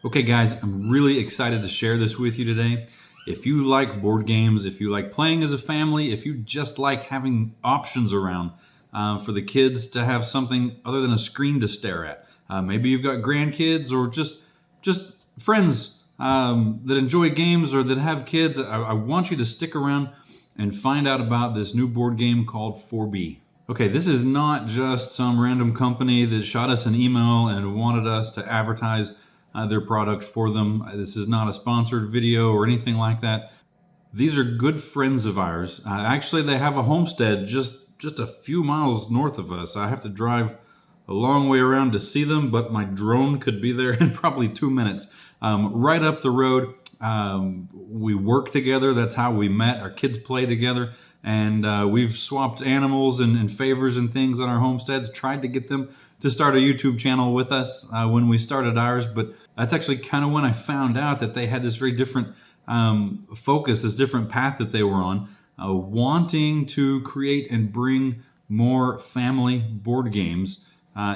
Okay guys, I'm really excited to share this with you today. If you like board games, if you like playing as a family, if you just like having options around for the kids to have something other than a screen to stare at. Maybe you've got grandkids or just friends that enjoy games or that have kids. I want you to stick around and find out about this new board game called 4B. Okay, this is not just some random company that shot us an email and wanted us to advertise their product for them. This is not a sponsored video or anything like that. These are good friends of ours. Actually, they have a homestead just a few miles north of us. I have to drive a long way around to see them, but my drone could be there in probably 2 minutes. Right up the road, we work together. That's how we met. Our kids play together, and we've swapped animals and favors and things on our homesteads. Tried to get them to start a YouTube channel with us when we started ours, but that's actually kind of when I found out that they had this very different focus, this different path that they were on, wanting to create and bring more family board games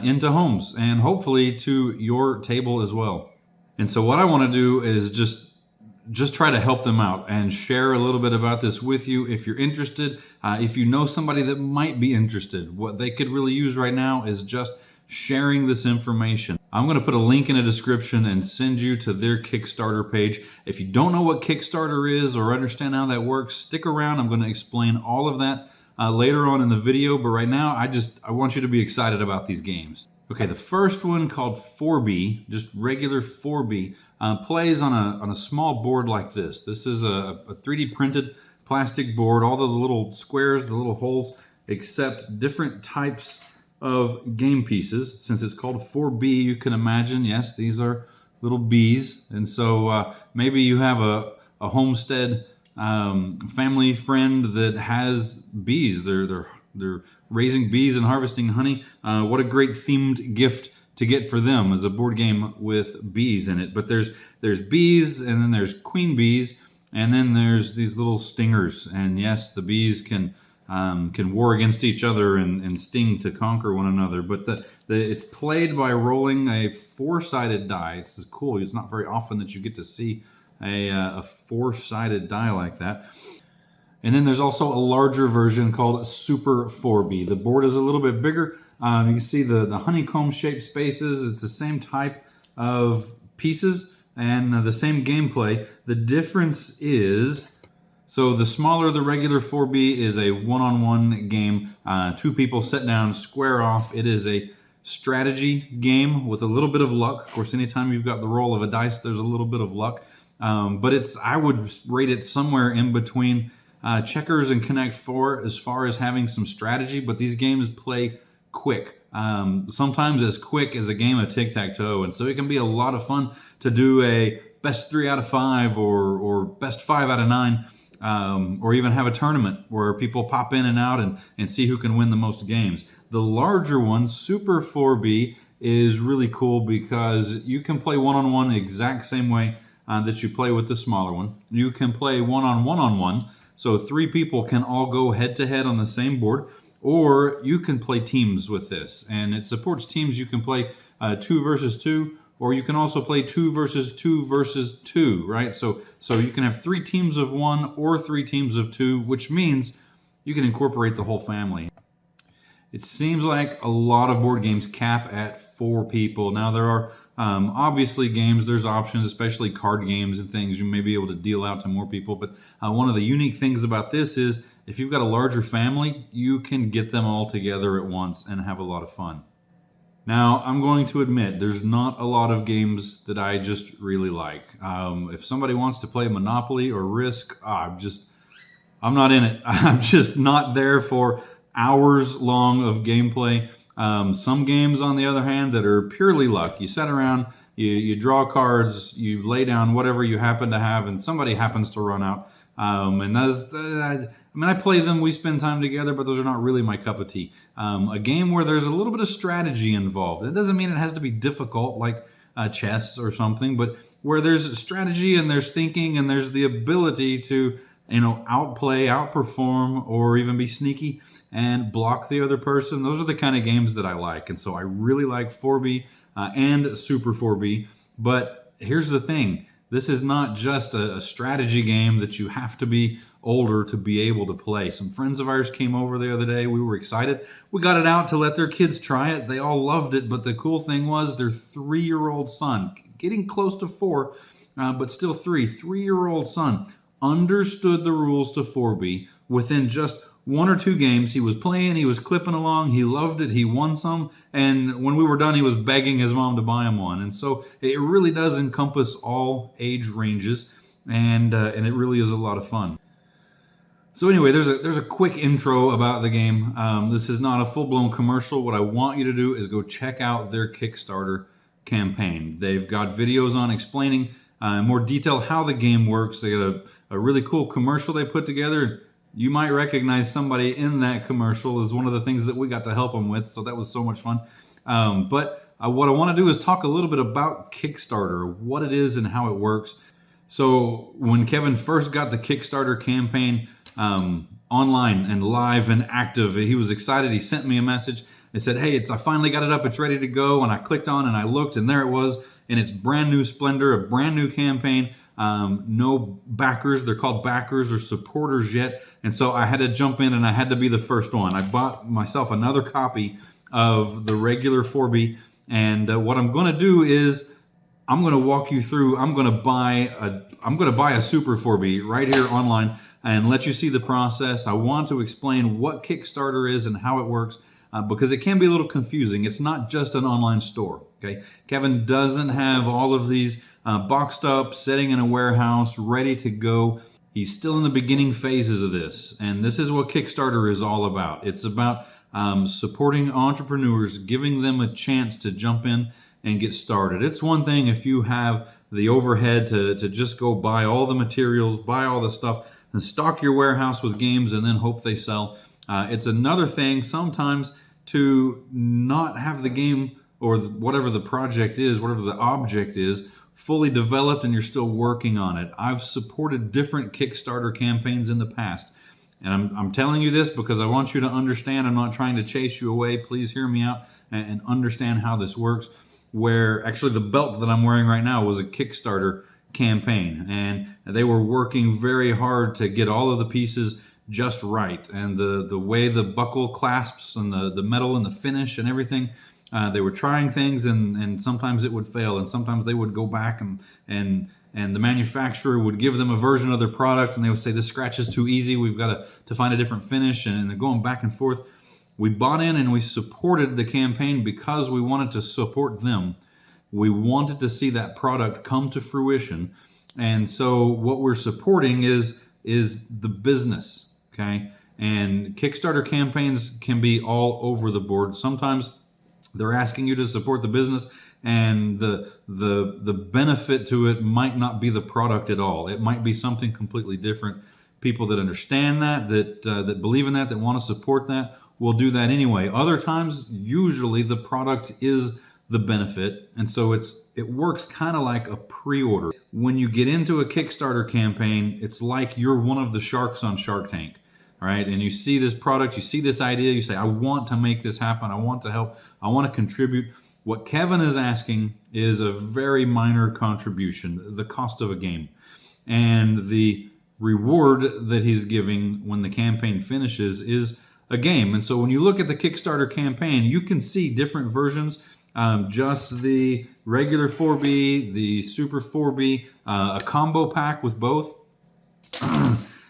into homes and hopefully to your table as well. And so what I want to do is just try to help them out and share a little bit about this with you. If you're interested, if you know somebody that might be interested, what they could really use right now is just sharing this information. I'm going to put a link in the description and send you to their Kickstarter page. If you don't know what Kickstarter is or understand how that works, stick around. I'm going to explain all of that later on in the video, but right now I want you to be excited about these games. Okay, the first one, called 4B, just regular 4B, plays on a small board like this. This is a 3D printed plastic board, all the little squares, the little holes, except different types of game pieces. Since it's called 4B, you can imagine, yes, these are little bees. And so maybe you have a homestead family friend that has bees. They're raising bees and harvesting honey. What a great themed gift to get for them as a board game with bees in it. But there's bees, and then there's queen bees, and then there's these little stingers. And yes, the bees can war against each other and sting to conquer one another. But it's played by rolling a 4-sided die. This is cool. It's not very often that you get to see a 4-sided die like that. And then there's also a larger version called Super4Bee. The board is a little bit bigger. You can see the honeycomb-shaped spaces. It's the same type of pieces and the same gameplay. The difference is, so the smaller the regular 4B is a one-on-one game. 2 people sit down, square off. It is a strategy game with a little bit of luck. Of course, anytime you've got the roll of a dice, there's a little bit of luck. But I would rate it somewhere in between checkers and Connect 4 as far as having some strategy, but these games play quick. Sometimes as quick as a game of tic-tac-toe, and so it can be a lot of fun to do a best 3 out of 5 or best 5 out of 9, or even have a tournament where people pop in and out and see who can win the most games. The larger one, Super4B, is really cool because you can play one-on-one the exact same way that you play with the smaller one. You can play one-on-one-on-one, so 3 people can all go head-to-head on the same board, or you can play teams with this, and it supports teams. You can play 2 versus 2, or you can also play 2 versus 2 versus 2, right? So you can have 3 teams of 1 or 3 teams of 2, which means you can incorporate the whole family. It seems like a lot of board games cap at 4 people. Now there are obviously games, there's options, especially card games and things. You may be able to deal out to more people, but one of the unique things about this is if you've got a larger family, you can get them all together at once and have a lot of fun. Now, I'm going to admit, there's not a lot of games that I just really like. If somebody wants to play Monopoly or Risk, I'm not in it. I'm just not there for hours long of gameplay. Some games, on the other hand, that are purely luck. You sit around, you draw cards, you lay down whatever you happen to have, and somebody happens to run out. And I play them, we spend time together, but those are not really my cup of tea. A game where there's a little bit of strategy involved. It doesn't mean it has to be difficult like chess or something, but where there's strategy and there's thinking and there's the ability to, outplay, outperform, or even be sneaky and block the other person. Those are the kind of games that I like. And so I really like 4B and Super4B, but here's the thing. This is not just a strategy game that you have to be older to be able to play. Some friends of ours came over the other day. We were excited. We got it out to let their kids try it. They all loved it. But the cool thing was their 3-year-old son, getting close to 4, but still 3-year-old son, understood the rules to 4B within just 1 or 2 games. He was playing, he was clipping along, he loved it, he won some, and when we were done, he was begging his mom to buy him one. And so it really does encompass all age ranges, and it really is a lot of fun. So anyway, there's a quick intro about the game. This is not a full-blown commercial. What I want you to do is go check out their Kickstarter campaign. They've got videos on explaining in more detail how the game works. They got a really cool commercial they put together. You might recognize somebody in that commercial as one of the things that we got to help them with, so that was so much fun. But what I want to do is talk a little bit about Kickstarter, what it is and how it works. So when Kevin first got the Kickstarter campaign online and live and active, he was excited. He sent me a message. They said, hey, I finally got it up. It's ready to go. And I clicked on and I looked, and there it was in its brand new splendor, a brand new campaign. No backers. They're called backers or supporters yet. And so I had to jump in and I had to be the first one. I bought myself another copy of the regular 4B. And what I'm going to do is I'm going to walk you through. I'm going to buy a Super 4B right here online and let you see the process. I want to explain what Kickstarter is and how it works because it can be a little confusing. It's not just an online store. Okay, Kevin doesn't have all of these boxed up, sitting in a warehouse, ready to go. He's still in the beginning phases of this, and this is what Kickstarter is all about. It's about supporting entrepreneurs, giving them a chance to jump in and get started. It's one thing if you have the overhead to just go buy all the materials, buy all the stuff, and stock your warehouse with games and then hope they sell. It's another thing sometimes to not have the game or whatever the project is, whatever the object is, fully developed and you're still working on it. I've supported different Kickstarter campaigns in the past. And I'm telling you this because I want you to understand. I'm not trying to chase you away. Please hear me out and understand how this works. Where actually the belt that I'm wearing right now was a Kickstarter campaign. And they were working very hard to get all of the pieces just right. And the way the buckle clasps and the metal and the finish and everything, they were trying things and sometimes it would fail. And sometimes they would go back and the manufacturer would give them a version of their product and they would say, this scratch is too easy. We've got to find a different finish. And they're going back and forth. We bought in and we supported the campaign because we wanted to support them. We wanted to see that product come to fruition. And so what we're supporting is the business, okay? And Kickstarter campaigns can be all over the board. Sometimes they're asking you to support the business and the benefit to it might not be the product at all. It might be something completely different. People that understand that believe in that want to support that will do that anyway. Other times, usually the product is the benefit. And so it works kind of like a pre-order. When you get into a Kickstarter campaign, it's like you're one of the sharks on Shark Tank, all right? And you see this product, you see this idea, you say, I want to make this happen. I want to help. I want to contribute. What Kevin is asking is a very minor contribution, the cost of a game. And the reward that he's giving when the campaign finishes is a game. And so when you look at the Kickstarter campaign, you can see different versions. Just the regular 4B, the Super 4B, a combo pack with both.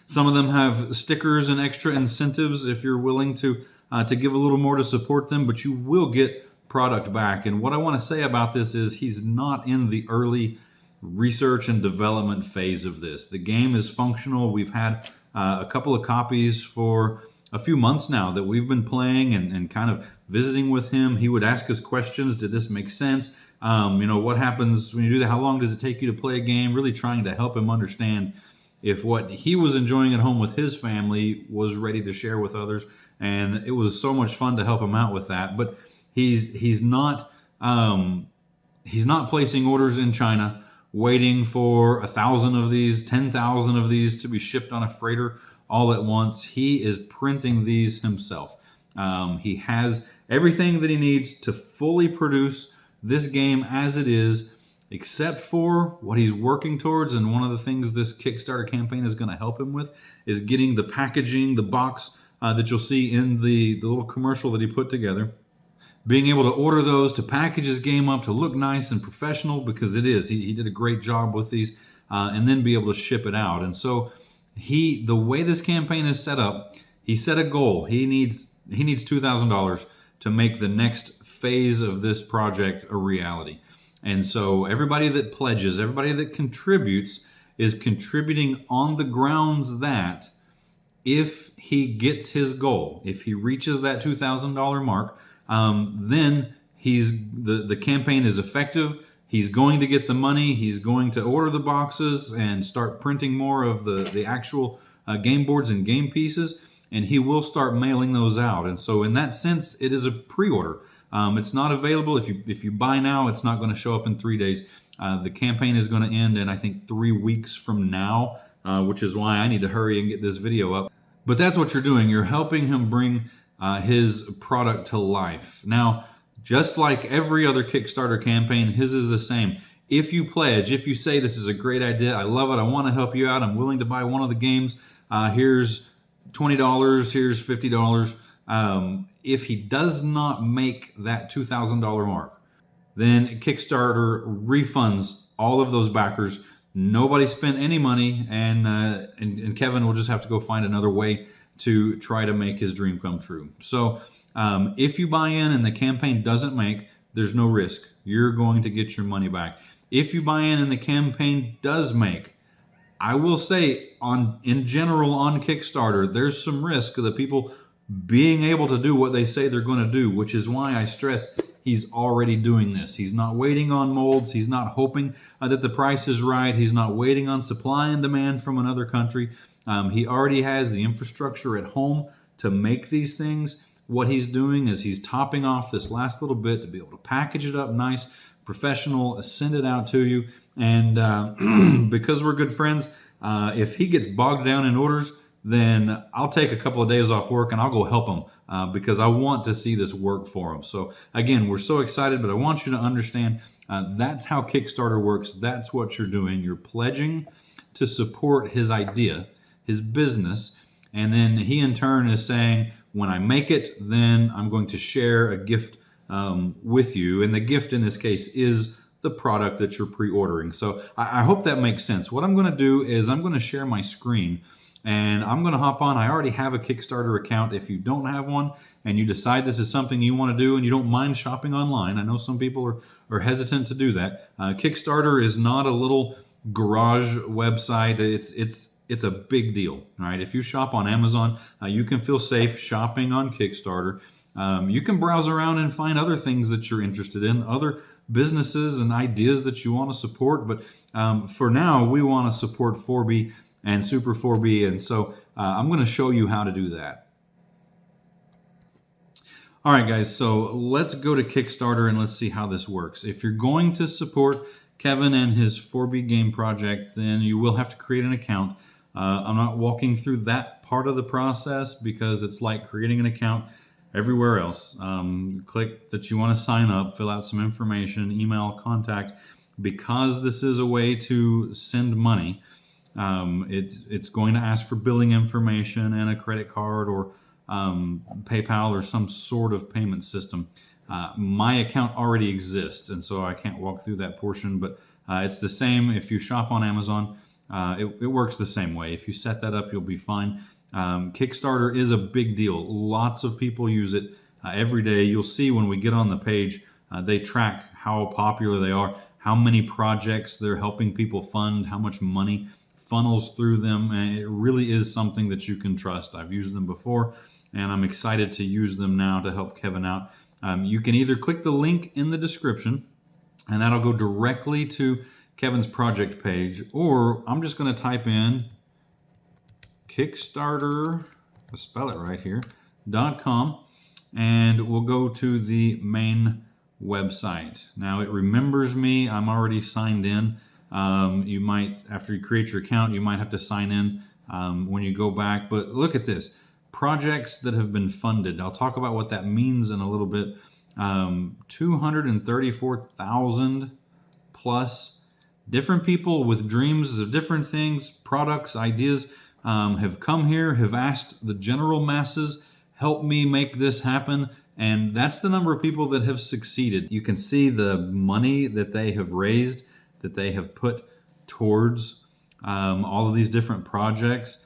Some of them have stickers and extra incentives if you're willing to give a little more to support them, but you will get product back. And what I want to say about this is he's not in the early research and development phase of this. The game is functional. We've had a couple of copies for a few months now that we've been playing and kind of visiting with him. He would ask us questions. Did this make sense? What happens when you do that? How long does it take you to play a game? Really trying to help him understand if what he was enjoying at home with his family was ready to share with others. And it was so much fun to help him out with that. But he's not placing orders in China, waiting for 1,000 of these, 10,000 of these to be shipped on a freighter all at once. He is printing these himself. He has everything that he needs to fully produce this game as it is except for what he's working towards. And one of the things this Kickstarter campaign is going to help him with is getting the packaging, the box that you'll see in the little commercial that he put together. Being able to order those, to package his game up, to look nice and professional, because it is. He did a great job with these, and then be able to ship it out. And so the way this campaign is set up, he set a goal. He needs $2,000 to make the next phase of this project a reality. And so everybody that pledges, everybody that contributes, is contributing on the grounds that if he gets his goal, if he reaches that $2,000 mark, then the campaign is effective. He's going to get the money. He's going to order the boxes and start printing more of the actual game boards and game pieces, and he will start mailing those out. And so in that sense, it is a pre-order. It's not available. If you buy now, it's not going to show up in 3 days. The campaign is going to end in, I think, 3 weeks from now, which is why I need to hurry and get this video up. But that's what you're doing. You're helping him bring his product to life. Now, just like every other Kickstarter campaign, his is the same. If you pledge, if you say this is a great idea, I love it, I want to help you out, I'm willing to buy one of the games, here's $20, here's $50. If he does not make that $2,000 mark, then Kickstarter refunds all of those backers. Nobody spent any money, and Kevin will just have to go find another way to try to make his dream come true. So if you buy in and the campaign doesn't make, there's no risk. You're going to get your money back. If you buy in and the campaign does make, I will say in general on Kickstarter, there's some risk of the people being able to do what they say they're going to do, which is why I stress he's already doing this. He's not waiting on molds. He's not hoping that the price is right. He's not waiting on supply and demand from another country. He already has the infrastructure at home to make these things. What he's doing is he's topping off this last little bit to be able to package it up nice, professional, send it out to you. And because we're good friends, if he gets bogged down in orders, then I'll take a couple of days off work and I'll go help him because I want to see this work for him. So again, we're so excited, but I want you to understand that's how Kickstarter works. That's what you're doing. You're pledging to support his idea, his business, and then he in turn is saying, when I make it, then I'm going to share a gift with you. And the gift in this case is the product that you're pre-ordering. So I hope that makes sense. What I'm going to do is I'm going to share my screen and I'm going to hop on. I already have a Kickstarter account. If you don't have one and you decide this is something you want to do and you don't mind shopping online, I know some people are hesitant to do that. Kickstarter is not a little garage website. It's a big deal, all right? If you shop on Amazon, you can feel safe shopping on Kickstarter. You can browse around and find other things that you're interested in, other businesses and ideas that you want to support. But for now, we want to support 4Bee and Super4Bee, and so I'm going to show you how to do that. All right, guys, so let's go to Kickstarter and let's see how this works. If you're going to support Kevin and his 4Bee game project, then you will have to create an account. I'm not walking through that part of the process because it's like creating an account everywhere else. Click that you want to sign up, fill out some information, email, contact. Because this is a way to send money, it's going to ask for billing information and a credit card or PayPal or some sort of payment system. My account already exists, and so I can't walk through that portion, but it's the same if you shop on Amazon. It works the same way. If you set that up, you'll be fine. Kickstarter is a big deal. Lots of people use it every day. You'll see when we get on the page, they track how popular they are, how many projects they're helping people fund, how much money funnels through them, and it really is something that you can trust. I've used them before, and I'm excited to use them now to help Kevin out. You can either click the link in the description, and that'll go directly to Kevin's project page, or I'm just going to type in Kickstarter, I'll spell it right here, .com, and we'll go to the main website. Now it remembers me. I'm already signed in. You might, after you create your account, you might have to sign in when you go back. But look at this. Projects that have been funded. I'll talk about what that means in a little bit. 234,000 plus different people with dreams of different things, products, ideas, have come here, have asked the general masses, help me make this happen. And that's the number of people that have succeeded. You can see the money that they have raised, that they have put towards all of these different projects.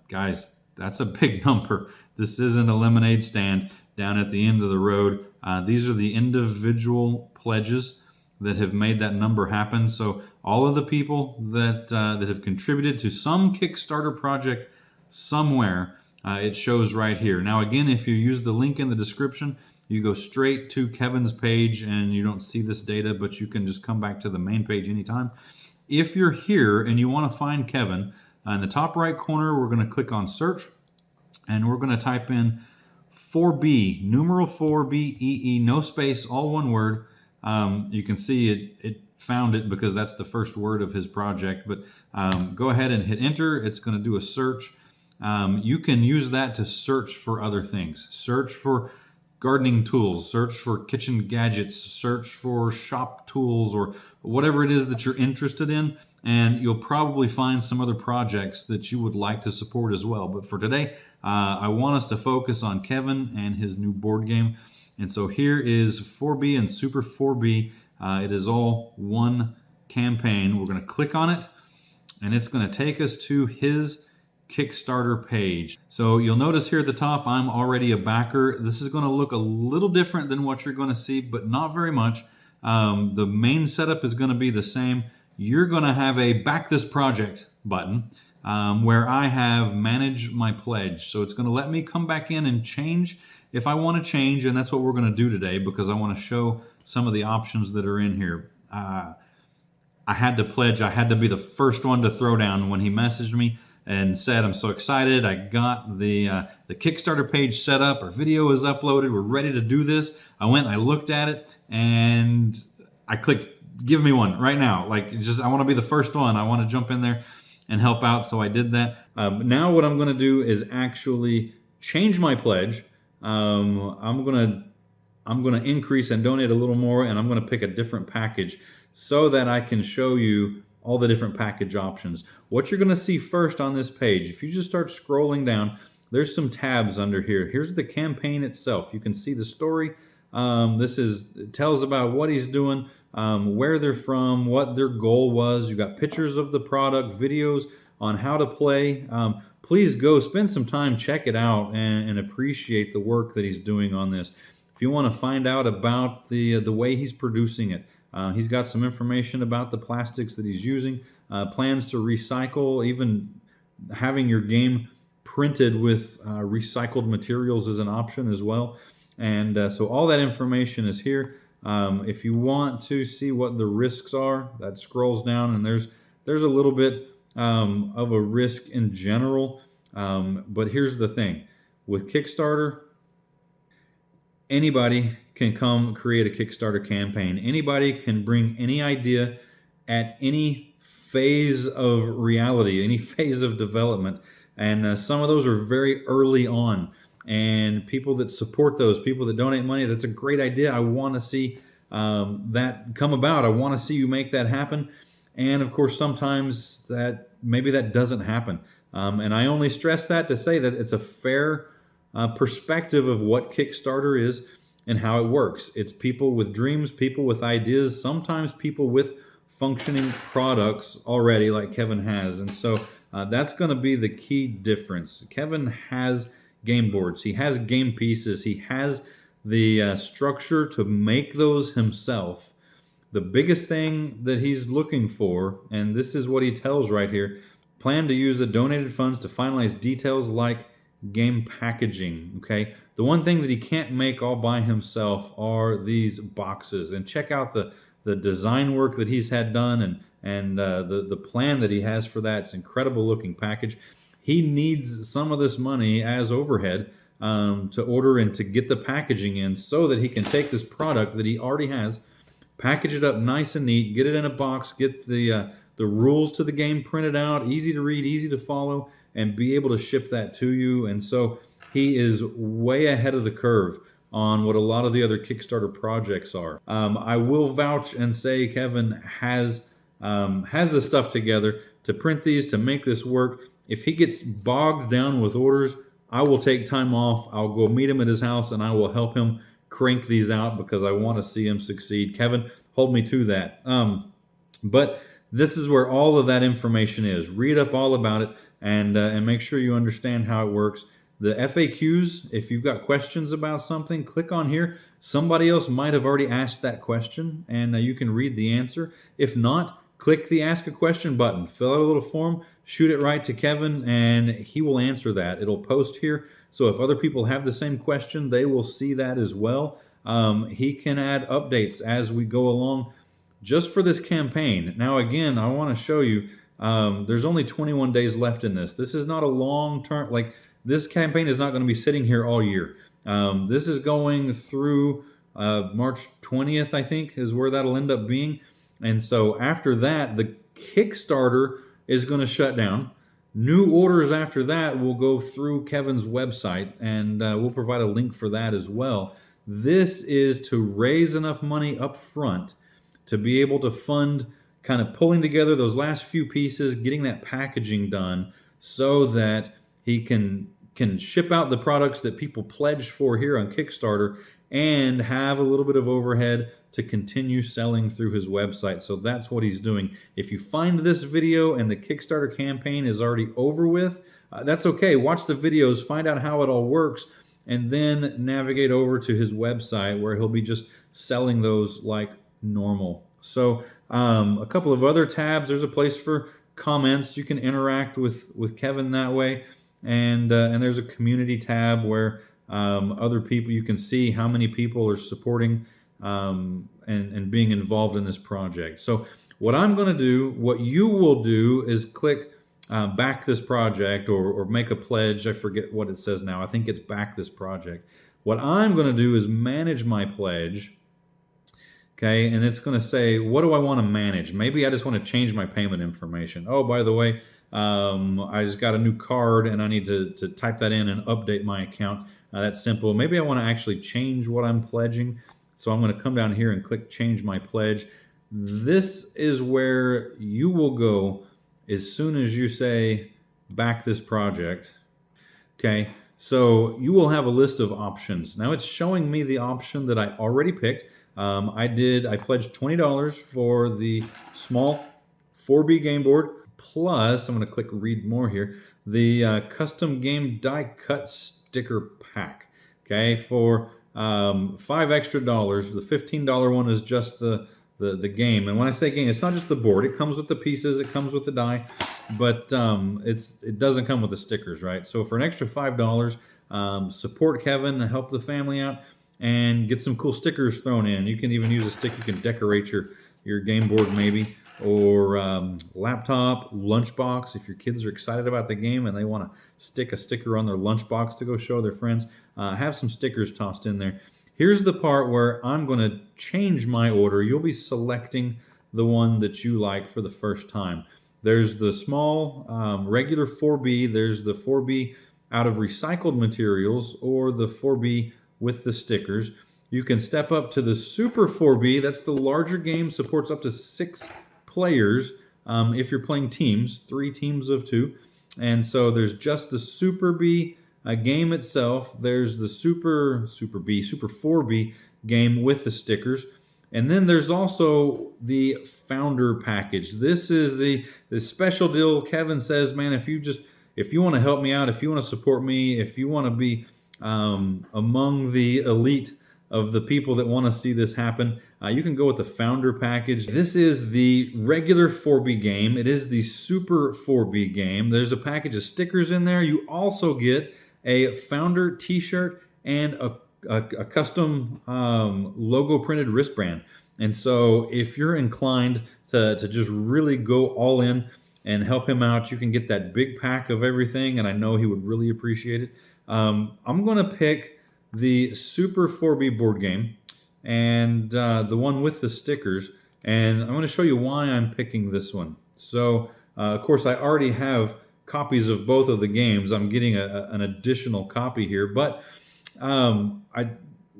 Guys, that's a big number. This isn't a lemonade stand down at the end of the road. These are the individual pledges that have made that number happen. So all of the people that have contributed to some Kickstarter project somewhere, it shows right here. Now again, if you use the link in the description, you go straight to Kevin's page and you don't see this data, but you can just come back to the main page anytime. If you're here and you want to find Kevin, in the top right corner, we're going to click on search and we're going to type in 4B, numeral 4BEE, no space, all one word. You can see it found it because that's the first word of his project, but go ahead and hit enter. It's going to do a search. You can use that to search for other things. Search for gardening tools, search for kitchen gadgets, search for shop tools, or whatever it is that you're interested in, and you'll probably find some other projects that you would like to support as well. But for today, I want us to focus on Kevin and his new board game. And so here is 4B and Super4Bee. It is all one campaign. We're going to click on it, and it's going to take us to his Kickstarter page. So you'll notice here at the top, I'm already a backer. This is going to look a little different than what you're going to see, but not very much. The main setup is going to be the same. You're going to have a back this project button where I have manage my pledge. So it's going to let me come back in and change if I want to change, and that's what we're going to do today because I want to show some of the options that are in here. I had to pledge. I had to be the first one to throw down when he messaged me and said, I'm so excited. I got the Kickstarter page set up. Our video is uploaded. We're ready to do this. I went and I looked at it and I clicked, give me one right now. Like, just, I want to be the first one. I want to jump in there and help out. So I did that. Now what I'm going to do is actually change my pledge. I'm going to increase and donate a little more, and I'm going to pick a different package so that I can show you all the different package options. What you're going to see first on this page, if you just start scrolling down, there's some tabs under here. Here's the campaign itself. You can see the story. It tells about what he's doing, where they're from, what their goal was. You got pictures of the product, videos on how to play. Please go spend some time, check it out, and appreciate the work that he's doing on this. If you want to find out about the way he's producing it, he's got some information about the plastics that he's using, plans to recycle, even having your game printed with recycled materials is an option as well. And so all that information is here. If you want to see what the risks are, that scrolls down, and there's a little bit of a risk in general. But here's the thing. With Kickstarter, anybody can come create a Kickstarter campaign. Anybody can bring any idea at any phase of reality, any phase of development. And some of those are very early on. And people that support those, people that donate money, that's a great idea. I want to see that come about. I want to see you make that happen. And of course, sometimes maybe that doesn't happen. And I only stress that to say that it's a fair perspective of what Kickstarter is and how it works. It's people with dreams, people with ideas, sometimes people with functioning products already like Kevin has. And so that's going to be the key difference. Kevin has game boards. He has game pieces. He has the structure to make those himself. The biggest thing that he's looking for, and this is what he tells right here, plan to use the donated funds to finalize details like game packaging. Okay, the one thing that he can't make all by himself are these boxes. And check out the design work that he's had done and the plan that he has for that. It's an incredible looking package. He needs some of this money as overhead to order and to get the packaging in so that he can take this product that he already has, package it up nice and neat, get it in a box, get the rules to the game printed out, easy to read, easy to follow, and be able to ship that to you. And so he is way ahead of the curve on what a lot of the other Kickstarter projects are. I will vouch and say Kevin has the stuff together to print these, to make this work. If he gets bogged down with orders, I will take time off. I'll go meet him at his house and I will help him crank these out because I want to see him succeed. Kevin, hold me to that. But this is where all of that information is. Read up all about it and make sure you understand how it works. The FAQs, if you've got questions about something, click on here. Somebody else might have already asked that question and you can read the answer. If not, click the Ask a Question button. Fill out a little form, shoot it right to Kevin, and he will answer that. It'll post here, so if other people have the same question, they will see that as well. He can add updates as we go along just for this campaign. Now, again, I want to show you, there's only 21 days left in this. This is not a long-term, like, this campaign is not going to be sitting here all year. This is going through March 20th, I think, is where that'll end up being. And so after that, the Kickstarter is going to shut down. New orders after that will go through Kevin's website, and we'll provide a link for that as well. This is to raise enough money up front to be able to fund kind of pulling together those last few pieces, getting that packaging done so that he can ship out the products that people pledged for here on Kickstarter and have a little bit of overhead to continue selling through his website. So that's what he's doing. If you find this video and the Kickstarter campaign is already over with, that's okay. Watch the videos, find out how it all works, and then navigate over to his website where he'll be just selling those like normal. So a couple of other tabs. There's a place for comments. You can interact with Kevin that way. And there's a community tab where other people, you can see how many people are supporting and being involved in this project. So what I'm going to do, what you will do is click back this project or make a pledge. I forget what it says now. I think it's back this project. What I'm going to do is manage my pledge. Okay, and it's going to say, what do I want to manage? Maybe I just want to change my payment information. Oh, by the way, I just got a new card and I need to type that in and update my account. That's simple. Maybe I want to actually change what I'm pledging. So I'm going to come down here and click change my pledge. This is where you will go as soon as you say back this project. Okay, so you will have a list of options. Now it's showing me the option that I already picked. I pledged $20 for the small 4B game board, plus I'm going to click read more here, the custom game die cut sticker pack. Okay, for $5 extra. The $15 one is just the game. And when I say game, it's not just the board. It comes with the pieces, it comes with the die, but it doesn't come with the stickers, right? So for an extra $5, support Kevin, help the family out, and get some cool stickers thrown in. You can even use a stick. You can decorate your game board maybe, or laptop, lunchbox. If your kids are excited about the game and they want to stick a sticker on their lunchbox to go show their friends, have some stickers tossed in there. Here's the part where I'm going to change my order. You'll be selecting the one that you like for the first time. There's the small regular 4B. There's the 4B out of recycled materials, or the 4B with the stickers. You can step up to the Super 4B. That's the larger game, supports up to 6 players if you're playing teams, 3 teams of 2. And so there's just the Super B game itself. There's the Super 4B game with the stickers. And then there's also the Founder package. This is the special deal. Kevin says, man, if you want to help me out, if you want to support me, if you want to be among the elite of the people that want to see this happen, you can go with the Founder package. This is the regular 4B game. It is the Super 4B game. There's a package of stickers in there. You also get a Founder t-shirt and a custom logo printed wristband. And so if you're inclined to just really go all in and help him out, you can get that big pack of everything, and I know he would really appreciate it. I'm going to pick the Super 4B board game and the one with the stickers, and I'm going to show you why I'm picking this one. So, of course, I already have copies of both of the games. I'm getting an additional copy here, but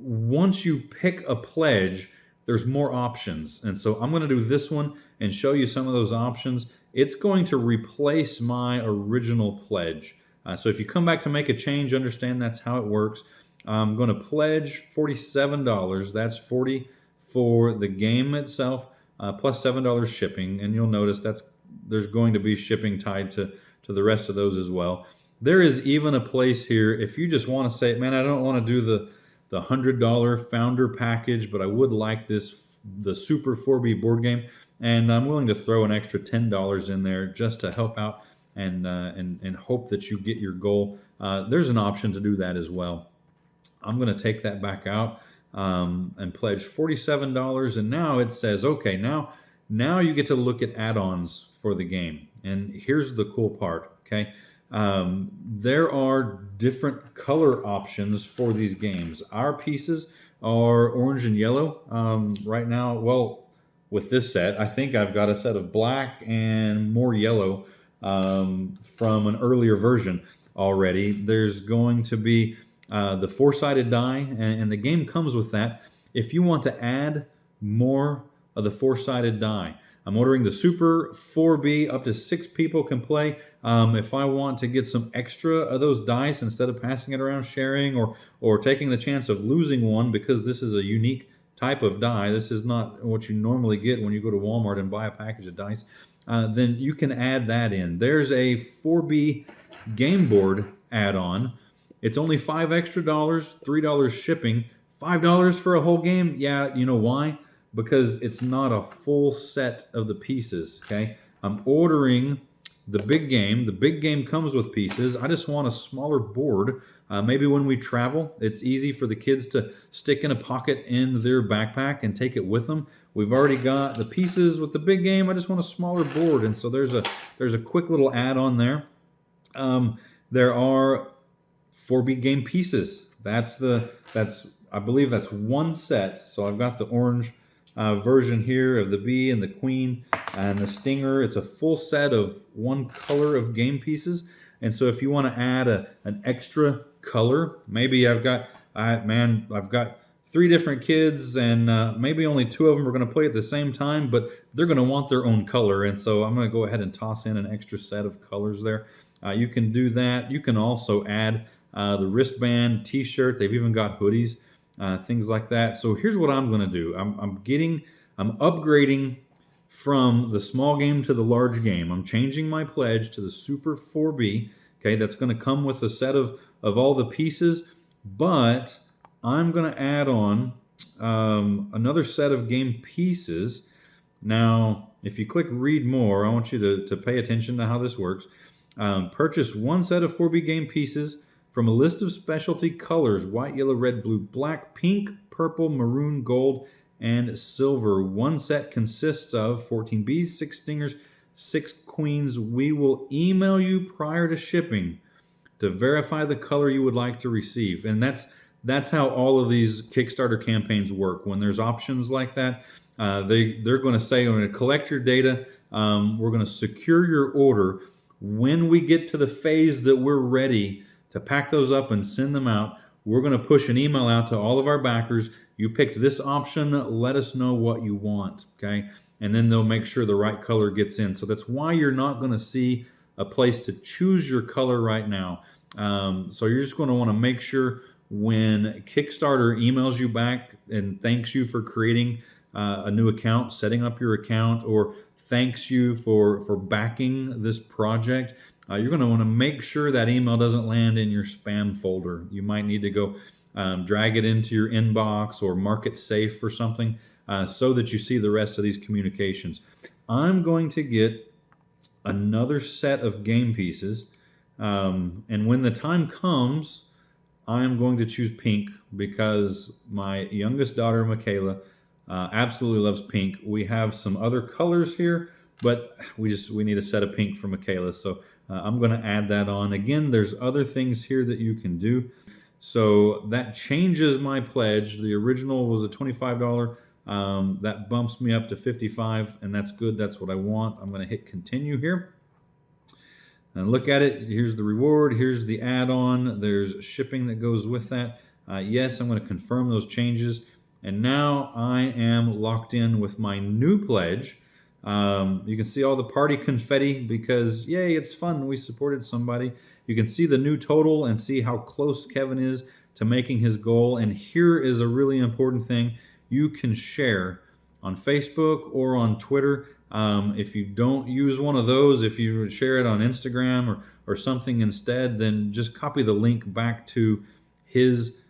once you pick a pledge, there's more options. And so I'm going to do this one and show you some of those options. It's going to replace my original pledge. So if you come back to make a change, understand that's how it works. I'm going to pledge $47. That's $40 for the game itself, plus $7 shipping. And you'll notice there's going to be shipping tied to the rest of those as well. There is even a place here if you just want to say, man, I don't want to do the $100 founder package, but I would like the Super4Bee board game, and I'm willing to throw an extra $10 in there just to help out and hope that you get your goal. There's an option to do that as well. I'm going to take that back out and pledge $47, and now it says, okay, now you get to look at add-ons for the game. And here's the cool part, okay? There are different color options for these games. Our pieces are orange and yellow right now. Well, with this set, I think I've got a set of black and more yellow from an earlier version already. There's going to be the four-sided die, and the game comes with that. If you want to add more of the four-sided die, I'm ordering the Super4Bee. Up to 6 people can play. If I want to get some extra of those dice instead of passing it around, sharing, or taking the chance of losing one, because this is a unique type of die, this is not what you normally get when you go to Walmart and buy a package of dice, then you can add that in. There's a 4B game board add-on. It's only $5 extra, $3 shipping, $5 for a whole game. Yeah, you know why? Because it's not a full set of the pieces, okay? I'm ordering the big game. The big game comes with pieces. I just want a smaller board. Maybe when we travel, it's easy for the kids to stick in a pocket in their backpack and take it with them. We've already got the pieces with the big game. I just want a smaller board, and so there's a quick little add-on there. There are 4B game pieces. I believe that's one set. So I've got the orange version here of the bee and the queen and the stinger. It's a full set of one color of game pieces. And so if you want to add an extra color, maybe I've got 3 different kids, and maybe only 2 of them are going to play at the same time, but they're going to want their own color. And so I'm going to go ahead and toss in an extra set of colors there. You can do that. You can also add the wristband, t-shirt. They've even got hoodies. Things like that. So here's what I'm going to do. I'm upgrading from the small game to the large game. I'm changing my pledge to the Super4Bee. Okay, that's going to come with a set of all the pieces, but I'm going to add on another set of game pieces. Now, if you click read more, I want you to pay attention to how this works. Purchase one set of 4B game pieces from a list of specialty colors: white, yellow, red, blue, black, pink, purple, maroon, gold, and silver. One set consists of 14 bees, 6 stingers, 6 queens. We will email you prior to shipping to verify the color you would like to receive. And that's how all of these Kickstarter campaigns work. When there's options like that, they're going to say, I'm going to collect your data. We're going to secure your order. When we get to the phase that we're ready to pack those up and send them out, we're going to push an email out to all of our backers. You picked this option, let us know what you want, okay? And then they'll make sure the right color gets in. So that's why you're not going to see a place to choose your color right now. So you're just going to want to make sure when Kickstarter emails you back and thanks you for creating a new account, setting up your account, or thanks you for backing this project, you're going to want to make sure that email doesn't land in your spam folder. You might need to go drag it into your inbox or mark it safe or something so that you see the rest of these communications. I'm going to get another set of game pieces, and when the time comes, I'm going to choose pink because my youngest daughter, Michaela, absolutely loves pink. We have some other colors here, but we need a set of pink for Michaela. So I'm going to add that on. Again, there's other things here that you can do. So that changes my pledge. The original was a $25. That bumps me up to $55, and that's good. That's what I want. I'm going to hit continue here. And look at it. Here's the reward. Here's the add-on. There's shipping that goes with that. Yes, I'm going to confirm those changes. And now I am locked in with my new pledge. You can see all the party confetti because, yay, it's fun. We supported somebody. You can see the new total and see how close Kevin is to making his goal. And here is a really important thing. You can share on Facebook or on Twitter. If you don't use one of those, if you share it on Instagram or something instead, then just copy the link back to his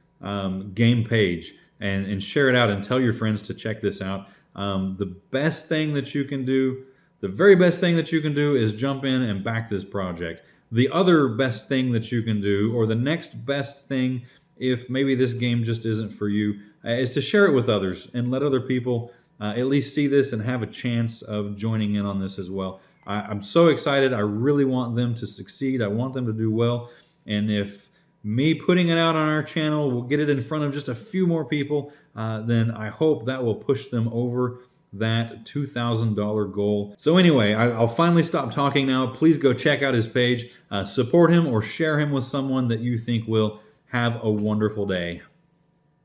game page and share it out and tell your friends to check this out. The best thing that you can do, the very best thing that you can do is jump in and back this project. The other best thing that you can do, or the next best thing, if maybe this game just isn't for you, is to share it with others and let other people at least see this and have a chance of joining in on this as well. I'm so excited. I really want them to succeed. I want them to do well. And if me putting it out on our channel will get it in front of just a few more people, then I hope that will push them over that $2,000 goal. So anyway, I'll finally stop talking now. Please go check out his page, support him or share him with someone that you think will have a wonderful day.